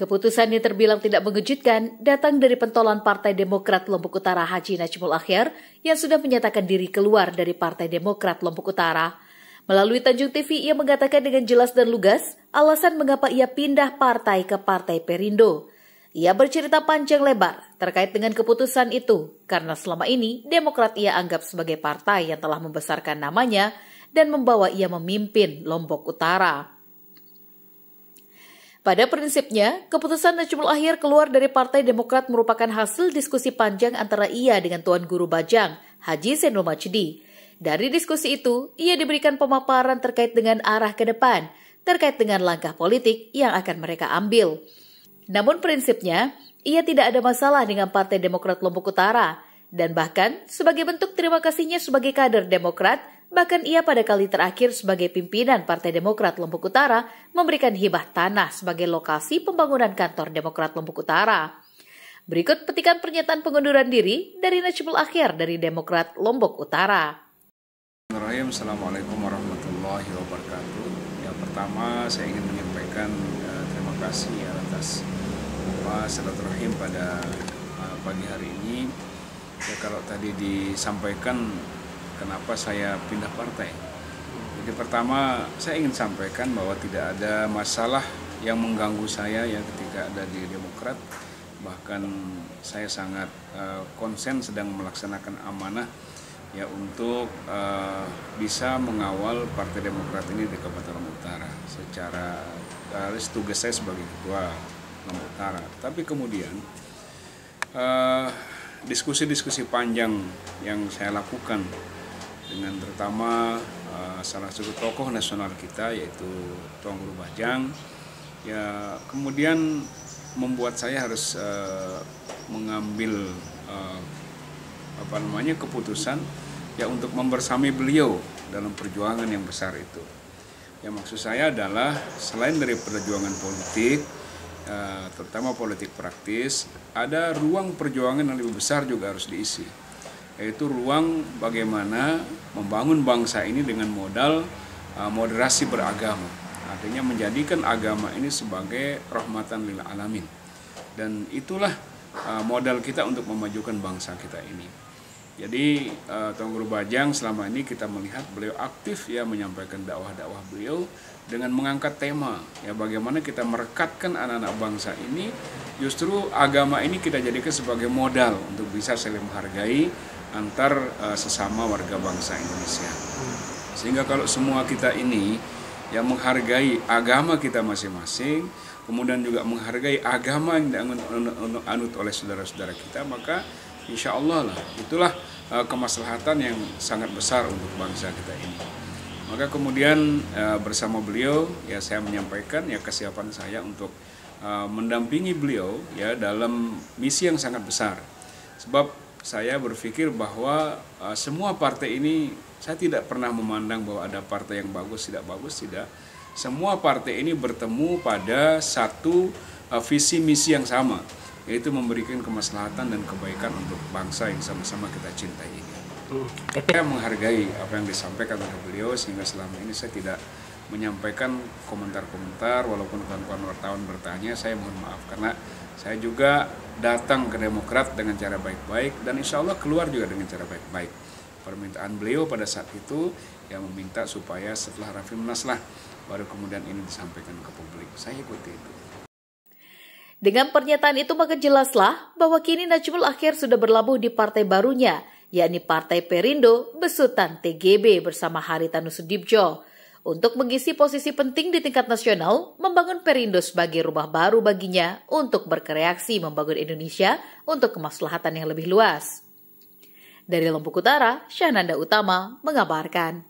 Keputusan yang terbilang tidak mengejutkan datang dari pentolan Partai Demokrat Lombok Utara Haji Najmul Akhyar yang sudah menyatakan diri keluar dari Partai Demokrat Lombok Utara. Melalui Tanjung TV, ia mengatakan dengan jelas dan lugas alasan mengapa ia pindah partai ke Partai Perindo. Ia bercerita panjang lebar terkait dengan keputusan itu karena selama ini Demokrat ia anggap sebagai partai yang telah membesarkan namanya dan membawa ia memimpin Lombok Utara. Pada prinsipnya, keputusan Najmul Akhyar keluar dari Partai Demokrat merupakan hasil diskusi panjang antara ia dengan Tuan Guru Bajang, Haji Zainul Majdi. Dari diskusi itu, ia diberikan pemaparan terkait dengan arah ke depan, terkait dengan langkah politik yang akan mereka ambil. Namun prinsipnya, ia tidak ada masalah dengan Partai Demokrat Lombok Utara, dan bahkan sebagai bentuk terima kasihnya sebagai kader Demokrat, bahkan ia pada kali terakhir sebagai pimpinan Partai Demokrat Lombok Utara memberikan hibah tanah sebagai lokasi pembangunan kantor Demokrat Lombok Utara. Berikut petikan pernyataan pengunduran diri dari Najmul Akhyar dari Demokrat Lombok Utara. Assalamualaikum warahmatullahi wabarakatuh. Yang pertama saya ingin menyampaikan terima kasih atas silaturahim pada pagi hari ini. Ya, kalau tadi disampaikan kenapa saya pindah partai. Jadi pertama saya ingin sampaikan bahwa tidak ada masalah yang mengganggu saya ya ketika ada di Demokrat. Bahkan saya sangat konsen sedang melaksanakan amanah ya untuk bisa mengawal Partai Demokrat ini di Kabupaten Lombok Utara secara tugas saya sebagai ketua Lombok Utara. Tapi kemudian diskusi-diskusi panjang yang saya lakukan dengan terutama salah satu tokoh nasional kita yaitu Tuan Guru Bajang ya kemudian membuat saya harus mengambil keputusan ya untuk membersami beliau dalam perjuangan yang besar itu. Ya maksud saya adalah selain dari perjuangan politik terutama politik praktis, ada ruang perjuangan yang lebih besar juga harus diisi, yaitu ruang bagaimana membangun bangsa ini dengan modal moderasi beragama, artinya menjadikan agama ini sebagai rahmatan lil alamin, dan itulah modal kita untuk memajukan bangsa kita ini. Jadi Tuan Guru Bajang selama ini kita melihat beliau aktif ya menyampaikan dakwah-dakwah beliau dengan mengangkat tema ya bagaimana kita merekatkan anak-anak bangsa ini, justru agama ini kita jadikan sebagai modal untuk bisa saling menghargai antar sesama warga bangsa Indonesia. Sehingga kalau semua kita ini yang menghargai agama kita masing-masing, kemudian juga menghargai agama yang dianut oleh saudara-saudara kita, maka insya Allah lah itulah kemaslahatan yang sangat besar untuk bangsa kita ini. Maka kemudian bersama beliau ya saya menyampaikan ya kesiapan saya untuk mendampingi beliau ya dalam misi yang sangat besar. Sebab saya berpikir bahwa semua partai ini, saya tidak pernah memandang bahwa ada partai yang bagus, tidak bagus, tidak. Semua partai ini bertemu pada satu visi misi yang sama, yaitu memberikan kemaslahatan dan kebaikan untuk bangsa yang sama-sama kita cintai ini. Saya menghargai apa yang disampaikan oleh beliau, sehingga selama ini saya tidak menyampaikan komentar-komentar, walaupun kawan-kawan wartawan bertanya, saya mohon maaf karena saya juga datang ke Demokrat dengan cara baik-baik dan insya Allah keluar juga dengan cara baik-baik. Permintaan beliau pada saat itu yang meminta supaya setelah Rapimnas lah baru kemudian ini disampaikan ke publik. Saya ikuti itu. Dengan pernyataan itu maka jelaslah bahwa kini Najmul Akhyar sudah berlabuh di partai barunya, yakni Partai Perindo besutan TGB bersama Haritanu Sudibjo, untuk mengisi posisi penting di tingkat nasional, membangun Perindo sebagai rumah baru baginya untuk berkreasi membangun Indonesia untuk kemaslahatan yang lebih luas. Dari Lombok Utara, Syahnanda Utama mengabarkan.